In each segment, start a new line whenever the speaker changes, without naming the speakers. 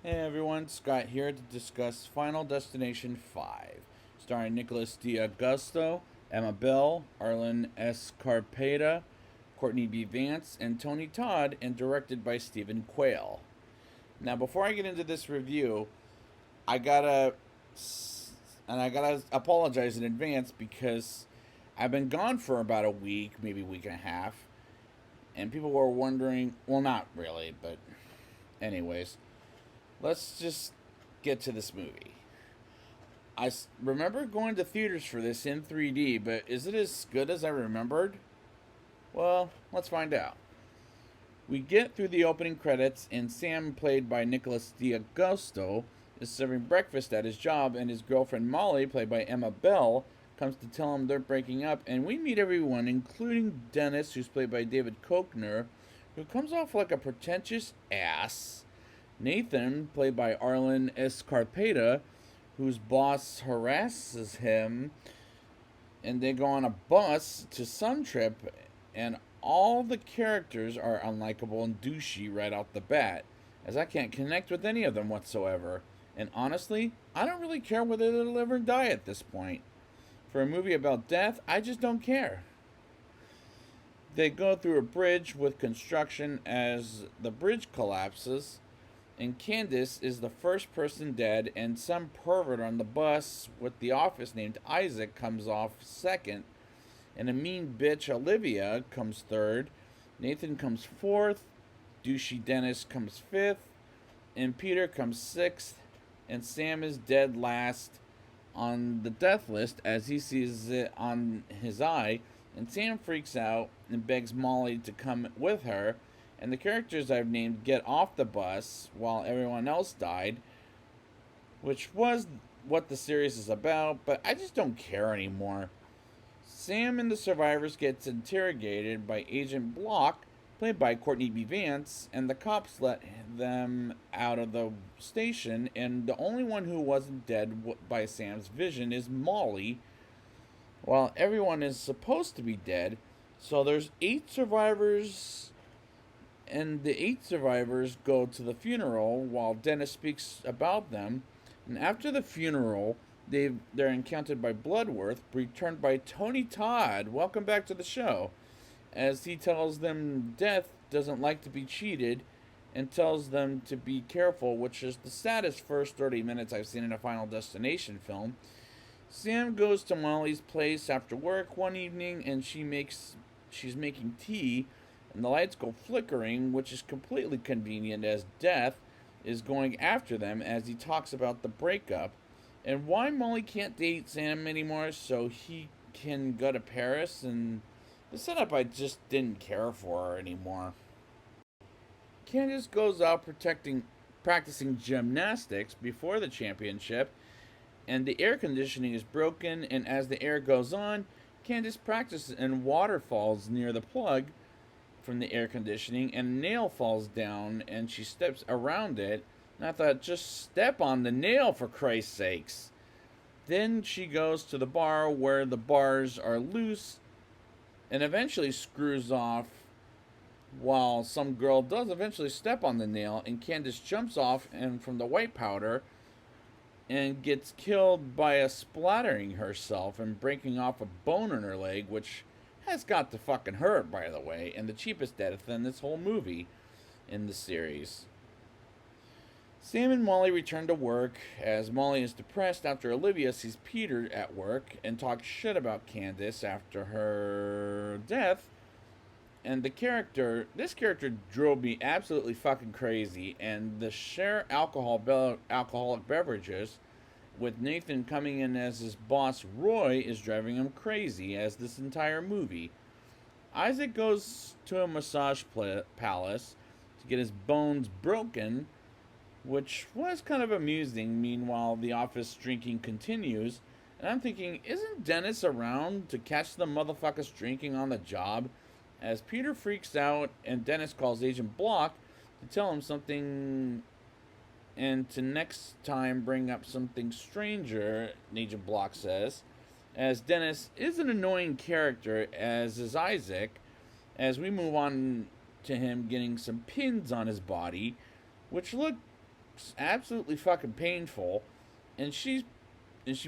Hey everyone, Scott here to discuss Final Destination 5, starring Nicholas D'Augusto, Emma Bell, Arlen Escarpeta, Courtney B. Vance, and Tony Todd, and directed by Stephen Quayle. Now, before I get into this review, I gotta I gotta apologize in advance because I've been gone for about a week, maybe a week and a half, and people were wondering. Well, not really, but anyways, let's just get to this movie. Remember going to theaters for this in 3D, but is it as good as I remembered? Well, let's find out. We get through the opening credits, and Sam, played by Nicholas D'Augusto, is serving breakfast at his job, and his girlfriend Molly, played by Emma Bell, comes to tell him they're breaking up, and we meet everyone, including Dennis, who's played by David Koechner, who comes off like a pretentious ass. Nathan, played by Arlen Escarpeta, whose boss harasses him, and they go on a bus to some trip, and all the characters are unlikable and douchey right out the bat, as I can't connect with any of them whatsoever. And honestly, I don't really care whether they live or die at this point. For a movie about death, I just don't care. They go through a bridge with construction as the bridge collapses, and Candace is the first person dead, and some pervert on the bus with the office named Isaac comes off second, and a mean bitch Olivia comes third, Nathan comes fourth, douchey Dennis comes fifth, and Peter comes sixth, and Sam is dead last on the death list as he sees it on his eye, and Sam freaks out and begs Molly to come with her, and the characters I've named get off the bus while everyone else died, which was what the series is about, but I just don't care anymore. Sam and the survivors gets interrogated by Agent Block, played by Courtney B. Vance, and the cops let them out of the station, and the only one who wasn't dead by Sam's vision is Molly, while everyone is supposed to be dead. So there's 8 survivors, and the 8 survivors go to the funeral while Dennis speaks about them. And after the funeral, they're encountered by Bloodworth, returned by Tony Todd. Welcome back to the show. As he tells them death doesn't like to be cheated and tells them to be careful, which is the saddest first 30 minutes I've seen in a Final Destination film. Sam goes to Molly's place after work one evening, and she's making tea, and the lights go flickering, which is completely convenient as Death is going after them as he talks about the breakup and why Molly can't date Sam anymore so he can go to Paris, and the setup I just didn't care for anymore. Candace goes out practicing gymnastics before the championship, and the air conditioning is broken, and as the air goes on, Candace practices and water falls near the plug from the air conditioning, and a nail falls down, and she steps around it. And I thought, just step on the nail for Christ's sakes. Then she goes to the bar where the bars are loose and eventually screws off, while some girl does eventually step on the nail, and Candace jumps off and from the white powder and gets killed by a splattering herself and breaking off a bone in her leg, which has got to fucking hurt, by the way, and the cheapest death in this whole movie in the series. Sam and Molly return to work as Molly is depressed after Olivia sees Peter at work and talks shit about Candace after her death. And this character drove me absolutely fucking crazy. And the share alcoholic beverages with Nathan coming in as his boss Roy is driving him crazy as this entire movie. Isaac goes to a massage palace to get his bones broken, which was kind of amusing. Meanwhile, the office drinking continues, and I'm thinking, isn't Dennis around to catch the motherfuckers drinking on the job? As Peter freaks out, and Dennis calls Agent Block to tell him something, and to next time bring up something stranger, Agent Block says, as Dennis is an annoying character, as is Isaac, as we move on to him getting some pins on his body, which look absolutely fucking painful, and she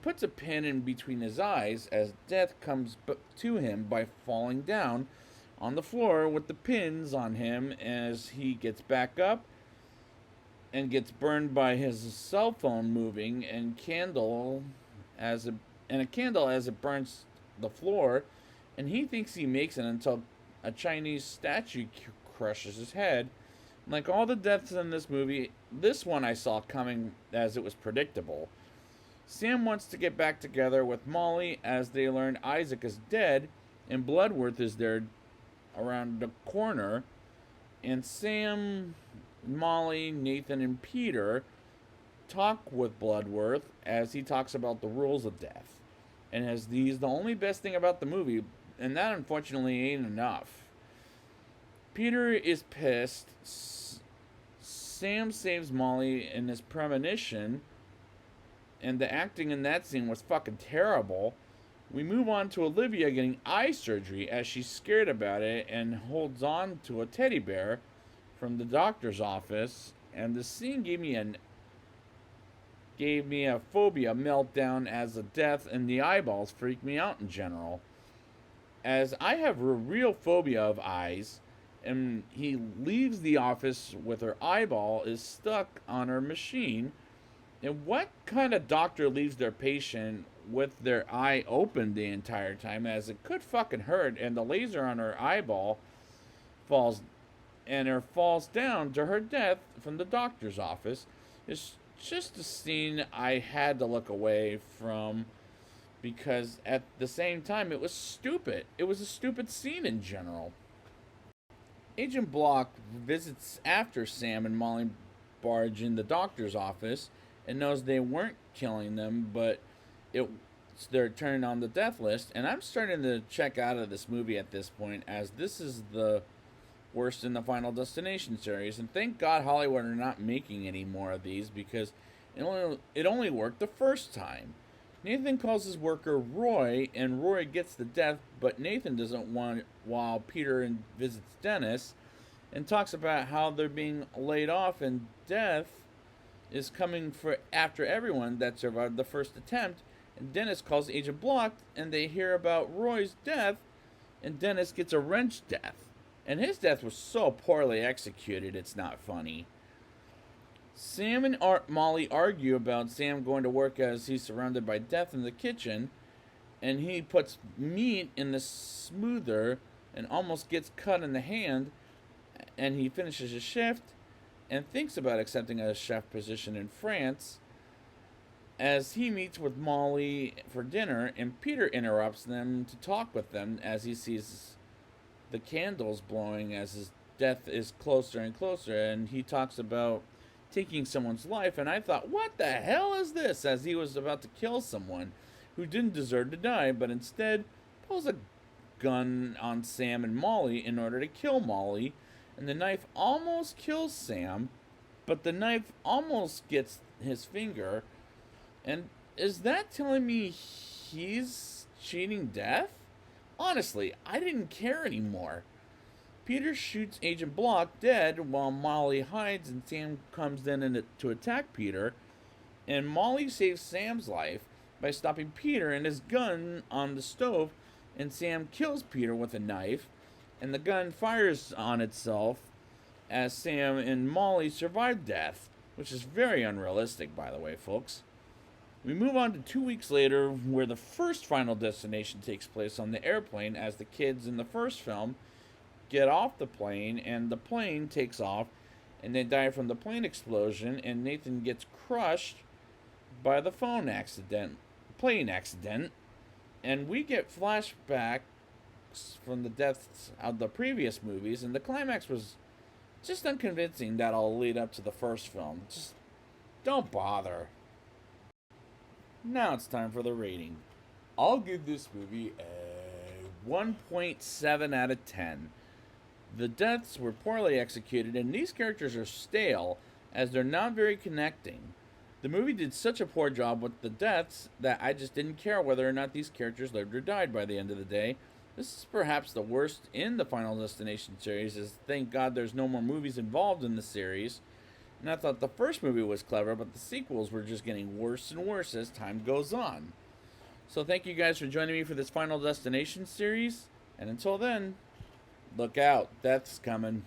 puts a pin in between his eyes as death comes to him by falling down on the floor with the pins on him as he gets back up and gets burned by his cell phone moving as a and a candle as it burns the floor, and he thinks he makes it until a Chinese statue crushes his head. Like all the deaths in this movie, this one I saw coming as it was predictable. Sam wants to get back together with Molly as they learn Isaac is dead and Bloodworth is there around the corner. And Sam, Molly, Nathan, and Peter talk with Bloodworth as he talks about the rules of death. And as he's the only best thing about the movie, and that unfortunately ain't enough. Peter is pissed. Sam saves Molly in his premonition, and the acting in that scene was fucking terrible. We move on to Olivia getting eye surgery as she's scared about it and holds on to a teddy bear from the doctor's office. And the scene gave me a phobia meltdown as the death and the eyeballs freaked me out in general. As I have a real phobia of eyes, and he leaves the office with her eyeball is stuck on her machine. And what kind of doctor leaves their patient with their eye open the entire time, as it could fucking hurt, and the laser on her eyeball falls down to her death from the doctor's office? It's just a scene I had to look away from because at the same time it was stupid. It was a stupid scene in general. Agent Block visits after Sam and Molly barge in the doctor's office and knows they weren't killing them, but they're turning on the death list. And I'm starting to check out of this movie at this point, as this is the worst in the Final Destination series. And thank God Hollywood are not making any more of these, because it only worked the first time. Nathan calls his worker Roy, and Roy gets the death, but Nathan doesn't want, while Peter visits Dennis and talks about how they're being laid off, and death is coming for after everyone that survived the first attempt. And Dennis calls Agent Block, and they hear about Roy's death, and Dennis gets a wrench death. And his death was so poorly executed, it's not funny. Sam and Molly argue about Sam going to work as he's surrounded by death in the kitchen, and he puts meat in the smoother and almost gets cut in the hand, and he finishes his shift and thinks about accepting a chef position in France. As he meets with Molly for dinner, and Peter interrupts them to talk with them as he sees the candles blowing as his death is closer and closer, and he talks about taking someone's life. And I thought, what the hell is this? As he was about to kill someone who didn't deserve to die, but instead pulls a gun on Sam and Molly in order to kill Molly, and the knife almost kills Sam, but the knife almost gets his finger. And is that telling me he's cheating death? Honestly, I didn't care anymore. Peter shoots Agent Block dead while Molly hides, and Sam comes in to attack Peter. And Molly saves Sam's life by stopping Peter and his gun on the stove, and Sam kills Peter with a knife, and the gun fires on itself as Sam and Molly survive death, which is very unrealistic, by the way, folks. We move on to 2 weeks later, where the first Final Destination takes place on the airplane, as the kids in the first film get off the plane, and the plane takes off, and they die from the plane explosion, and Nathan gets crushed by the plane accident, and we get flashbacks from the deaths of the previous movies, and the climax was just unconvincing that'll lead up to the first film. Just don't bother. Now it's time for the rating. I'll give this movie a 1.7 out of 10. The deaths were poorly executed, and these characters are stale, as they're not very connecting. The movie did such a poor job with the deaths that I just didn't care whether or not these characters lived or died by the end of the day. This is perhaps the worst in the Final Destination series, as thank God there's no more movies involved in the series. And I thought the first movie was clever, but the sequels were just getting worse and worse as time goes on. So thank you guys for joining me for this Final Destination series. And until then, look out, death's coming.